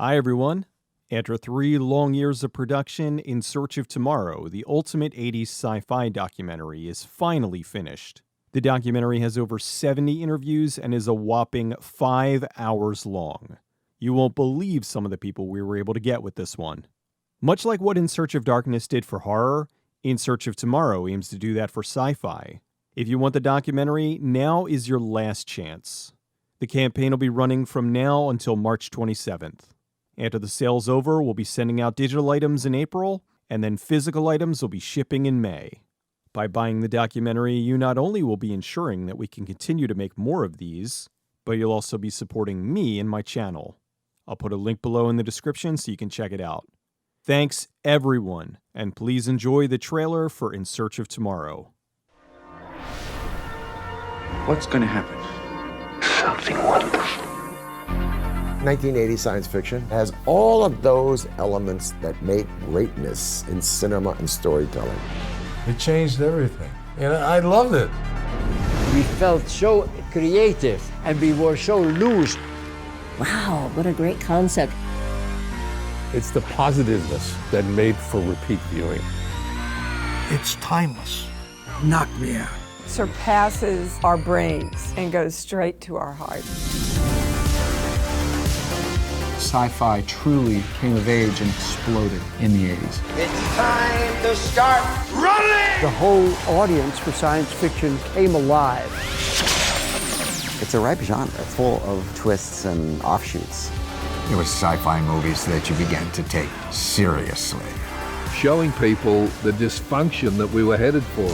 Hi, everyone. After 3 long years of production, In Search of Tomorrow, the ultimate 80s sci-fi documentary, is finally finished. The documentary has over 70 interviews and is a whopping 5 hours long. You won't believe some of the people we were able to get with this one. Much like what In Search of Darkness did for horror, In Search of Tomorrow aims to do that for sci-fi. If you want the documentary, now is your last chance. The campaign will be running from now until March 27th. After the sale's over, we'll be sending out digital items in April, and then physical items will be shipping in May. By buying the documentary, you not only will be ensuring that we can continue to make more of these, but you'll also be supporting me and my channel. I'll put a link below in the description so you can check it out. Thanks, everyone, and please enjoy the trailer for In Search of Tomorrow. What's going to happen? Something wonderful. 1980 science fiction has all of those elements that make greatness in cinema and storytelling. It changed everything, and I loved it. We felt so creative, and we were so loose. Wow, what a great concept. It's the positiveness that made for repeat viewing. It's timeless. Knocked me out. Surpasses our brains and goes straight to our hearts. Sci-fi truly came of age and exploded in the 80s. It's time to start running! The whole audience for science fiction came alive. It's a ripe genre, full of twists and offshoots. It was sci-fi movies that you began to take seriously. Showing people the dysfunction that we were headed for.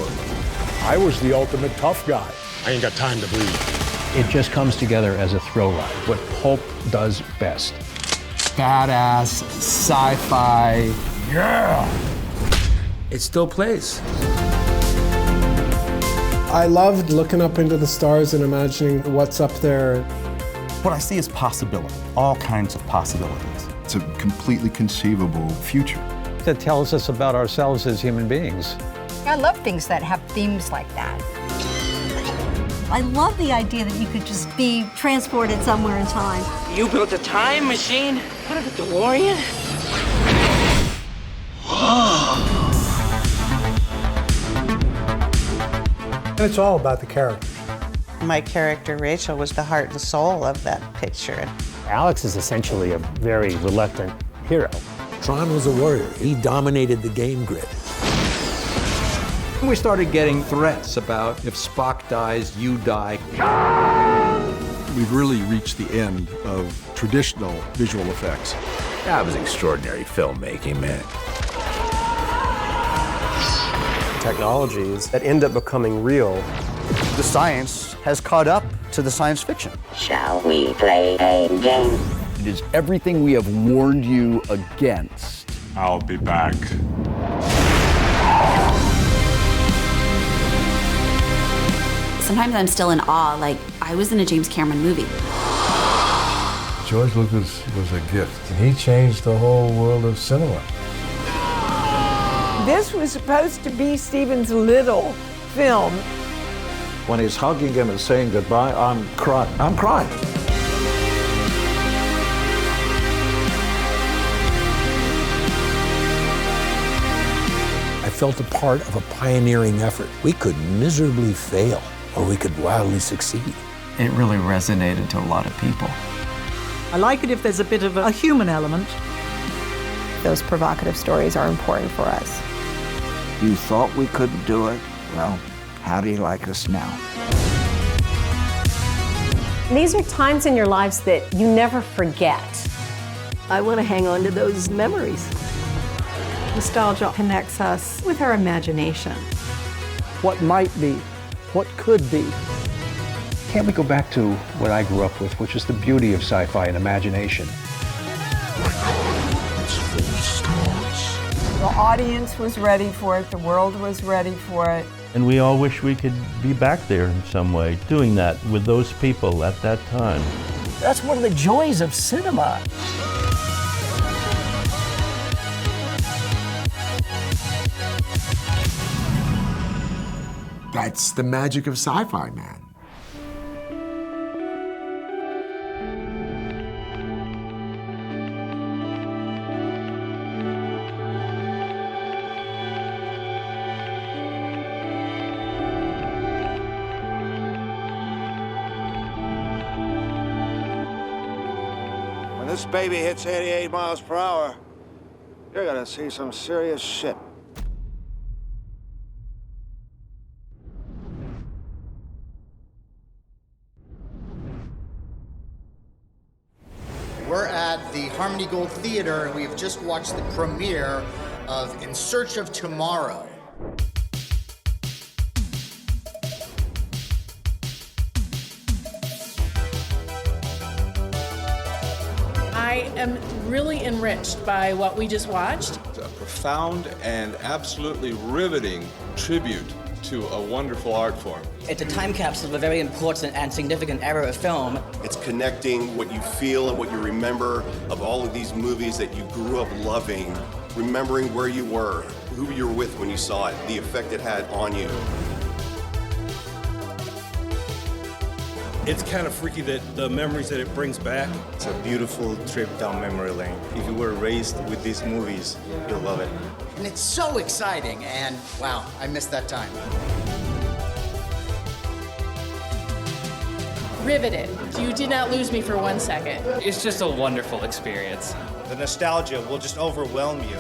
I was the ultimate tough guy. I ain't got time to bleed. It just comes together as a thrill ride, what pulp does best. Badass, sci-fi. Yeah! It still plays. I loved looking up into the stars and imagining what's up there. What I see is possibility, all kinds of possibilities. It's a completely conceivable future. That tells us about ourselves as human beings. I love things that have themes like that. I love the idea that you could just be transported somewhere in time. You built a time machine out of a DeLorean? And it's all about the characters. My character, Rachel, was the heart and soul of that picture. Alex is essentially a very reluctant hero. Tron was a warrior. He dominated the game grid. We started getting threats about if Spock dies, you die. We've really reached the end of traditional visual effects. That was extraordinary filmmaking, man. Technologies that end up becoming real. The science has caught up to the science fiction. Shall we play a game? It is everything we have warned you against. I'll be back. Sometimes I'm still in awe, like I was in a James Cameron movie. George Lucas was a gift, and he changed the whole world of cinema. This was supposed to be Steven's little film. When he's hugging him and saying goodbye, I'm crying. I'm crying. I felt a part of a pioneering effort. We could miserably fail, or we could wildly succeed. It really resonated to a lot of people. I like it if there's a bit of a human element. Those provocative stories are important for us. You thought we couldn't do it? Well, how do you like us now? These are times in your lives that you never forget. I want to hang on to those memories. Nostalgia connects us with our imagination. What might be, what could be. Can't we go back to what I grew up with, which is the beauty of sci-fi and imagination? The audience was ready for it, the world was ready for it. And we all wish we could be back there in some way, doing that with those people at that time. That's one of the joys of cinema. That's the magic of sci-fi, man. this baby hits 88 miles per hour, you're gonna see some serious shit. We're at the Harmony Gold Theater, and we've just watched the premiere of In Search of Tomorrow. I am really enriched by what we just watched. It's a profound and absolutely riveting tribute to a wonderful art form. It's a time capsule of a very important and significant era of film. It's connecting what you feel and what you remember of all of these movies that you grew up loving, remembering where you were, who you were with when you saw it, the effect it had on you. It's kind of freaky that the memories that it brings back. It's a beautiful trip down memory lane. If you were raised with these movies, you'll love it. And it's so exciting, and wow, I missed that time. Riveted. You did not lose me for 1 second. It's just a wonderful experience. The nostalgia will just overwhelm you.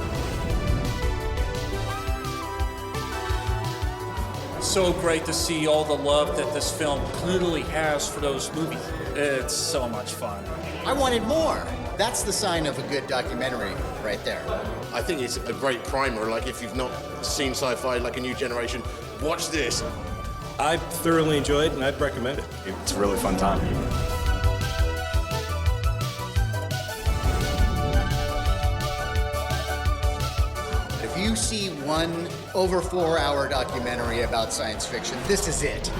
So great to see all the love that this film clearly has for those movies. It's so much fun. I wanted more. That's the sign of a good documentary right there. I think it's a great primer. Like, if you've not seen sci-fi like a new generation, watch this. I thoroughly enjoyed it, and I'd recommend it. It's a really fun time. If you see one over 4-hour documentary about science fiction, this is it.